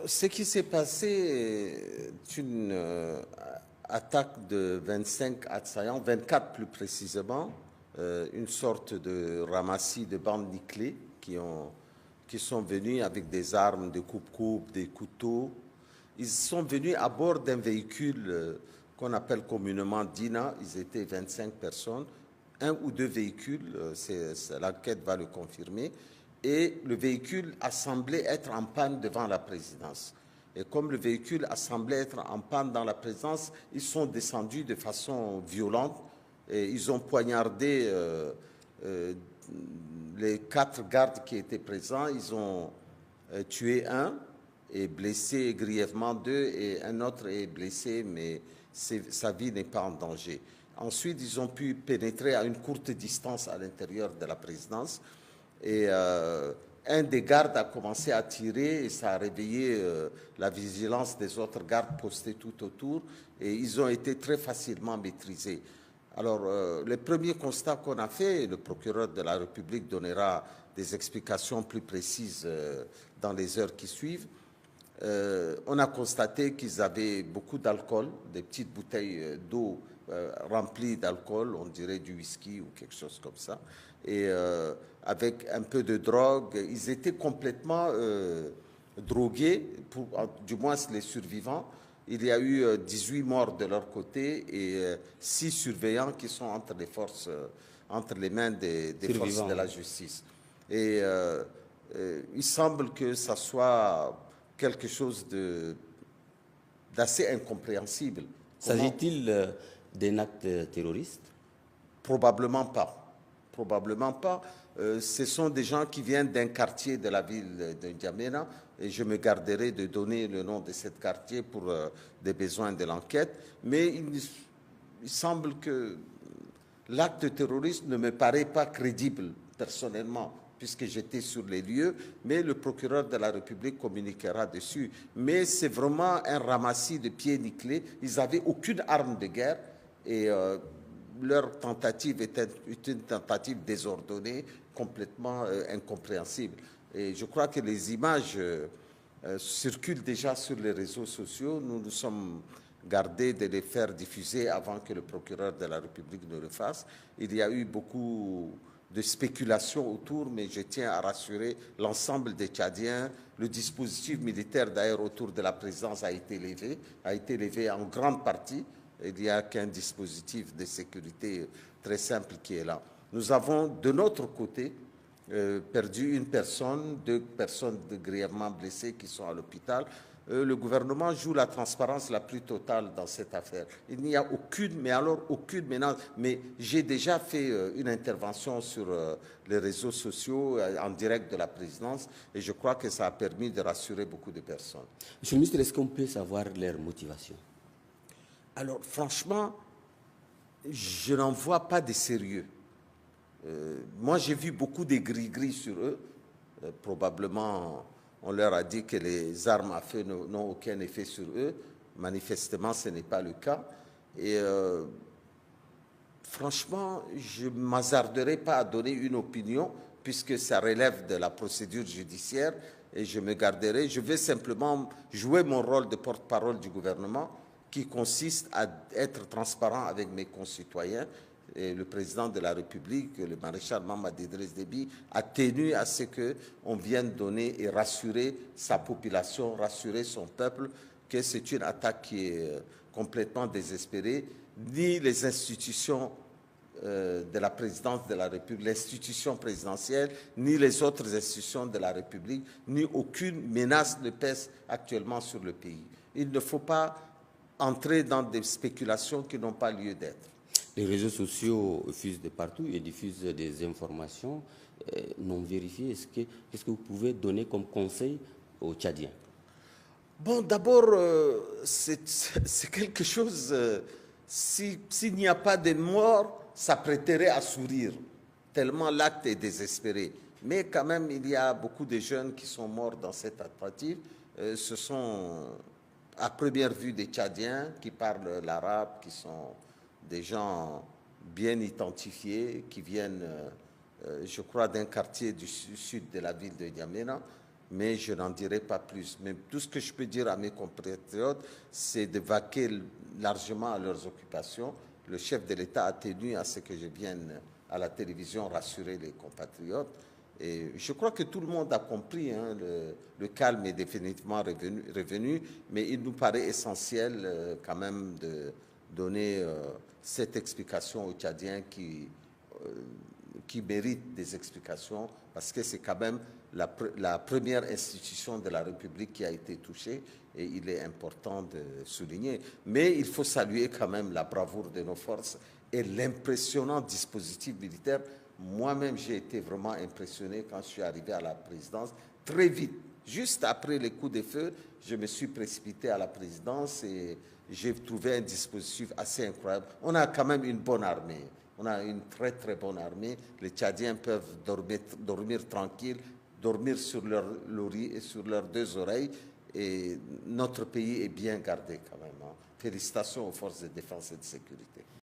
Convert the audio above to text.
Ce qui s'est passé est une attaque de 25 assaillants, 24 plus précisément, une sorte de ramassis de bandes nickelées qui sont venus avec des armes, des coupe-coupe, des couteaux. Ils sont venus à bord d'un véhicule qu'on appelle communément Dina. Ils étaient 25 personnes, un ou deux véhicules, l'enquête va le confirmer. Et le véhicule a semblé être en panne devant la présidence. Et comme le véhicule a semblé être en panne dans la présidence, ils sont descendus de façon violente et ils ont poignardé les 4 gardes qui étaient présents. Ils ont tué un et blessé grièvement 2 et un autre est blessé, mais sa vie n'est pas en danger. Ensuite, ils ont pu pénétrer à une courte distance à l'intérieur de la présidence. Et un des gardes a commencé à tirer et ça a réveillé la vigilance des autres gardes postés tout autour et ils ont été très facilement maîtrisés. Alors, le premier constat qu'on a fait, le procureur de la République donnera des explications plus précises dans les heures qui suivent. On a constaté qu'ils avaient beaucoup d'alcool, des petites bouteilles d'eau remplies d'alcool, on dirait du whisky ou quelque chose comme ça, et avec un peu de drogue. Ils étaient complètement drogués, du moins les survivants. Il y a eu 18 morts de leur côté et 6 surveillants qui sont entre les mains des forces de la justice. Et il semble que ça soit quelque chose d'assez incompréhensible. S'agit-il d'un acte terroriste? Probablement pas. Probablement pas. Ce sont des gens qui viennent d'un quartier de la ville de N'Djamena et je me garderai de donner le nom de ce quartier pour des besoins de l'enquête. Mais il semble que l'acte terroriste ne me paraît pas crédible personnellement, puisque j'étais sur les lieux, mais le procureur de la République communiquera dessus. Mais c'est vraiment un ramassis de pieds nickelés. Ils n'avaient aucune arme de guerre et leur tentative était une tentative désordonnée, complètement incompréhensible. Et je crois que les images circulent déjà sur les réseaux sociaux. Nous nous sommes gardés de les faire diffuser avant que le procureur de la République ne le fasse. Il y a eu beaucoup de spéculation autour, mais je tiens à rassurer l'ensemble des Tchadiens. Le dispositif militaire d'ailleurs autour de la présidence a été levé en grande partie. Il n'y a qu'un dispositif de sécurité très simple qui est là. Nous avons de notre côté perdu une personne, 2 personnes grièvement blessées qui sont à l'hôpital. Le gouvernement joue la transparence la plus totale dans cette affaire. Il n'y a aucune menace. Mais j'ai déjà fait une intervention sur les réseaux sociaux en direct de la présidence et je crois que ça a permis de rassurer beaucoup de personnes. Monsieur le ministre, est-ce qu'on peut savoir leur motivation? Alors franchement, je n'en vois pas de sérieux. Moi, j'ai vu beaucoup de gris-gris sur eux. Probablement, on leur a dit que les armes à feu n'ont aucun effet sur eux. Manifestement, ce n'est pas le cas. Et franchement, je ne m'hasarderai pas à donner une opinion puisque ça relève de la procédure judiciaire et je me garderai. Je vais simplement jouer mon rôle de porte-parole du gouvernement qui consiste à être transparent avec mes concitoyens. Et le président de la République, le maréchal Mamadi Idriss Déby, a tenu à ce qu'on vienne donner et rassurer sa population, rassurer son peuple que c'est une attaque qui est complètement désespérée. Ni les institutions de la présidence de la République, l'institution présidentielle, ni les autres institutions de la République, ni aucune menace ne pèse actuellement sur le pays. Il ne faut pas entrer dans des spéculations qui n'ont pas lieu d'être. Les réseaux sociaux fusent de partout et diffusent des informations non vérifiées. Qu'est-ce que vous pouvez donner comme conseil aux Tchadiens? Bon, d'abord, c'est quelque chose, s'il n'y a pas de mort, ça prêterait à sourire, tellement l'acte est désespéré. Mais quand même, il y a beaucoup de jeunes qui sont morts dans cette tentative. Ce sont, à première vue, des Tchadiens qui parlent l'arabe, qui sont des gens bien identifiés, qui viennent, je crois, d'un quartier du sud de la ville de N'Djamena. mais je n'en dirai pas plus. Mais tout ce que je peux dire à mes compatriotes, c'est de vaquer largement à leurs occupations. Le chef de l'État a tenu à ce que je vienne à la télévision rassurer les compatriotes. Et je crois que tout le monde a compris, hein, le calme est définitivement revenu, mais il nous paraît essentiel quand même de donner cette explication aux Tchadiens qui méritent des explications, parce que c'est quand même la première institution de la République qui a été touchée, et il est important de souligner. Mais il faut saluer quand même la bravoure de nos forces et l'impressionnant dispositif militaire. Moi-même, j'ai été vraiment impressionné quand je suis arrivé à la présidence. Très vite, juste après les coups de feu, je me suis précipité à la présidence et j'ai trouvé un dispositif assez incroyable. On a quand même une bonne armée. On a une très, très bonne armée. Les Tchadiens peuvent dormir tranquilles, dormir sur leur lori et sur leurs deux oreilles. Et notre pays est bien gardé quand même, hein. Félicitations aux forces de défense et de sécurité.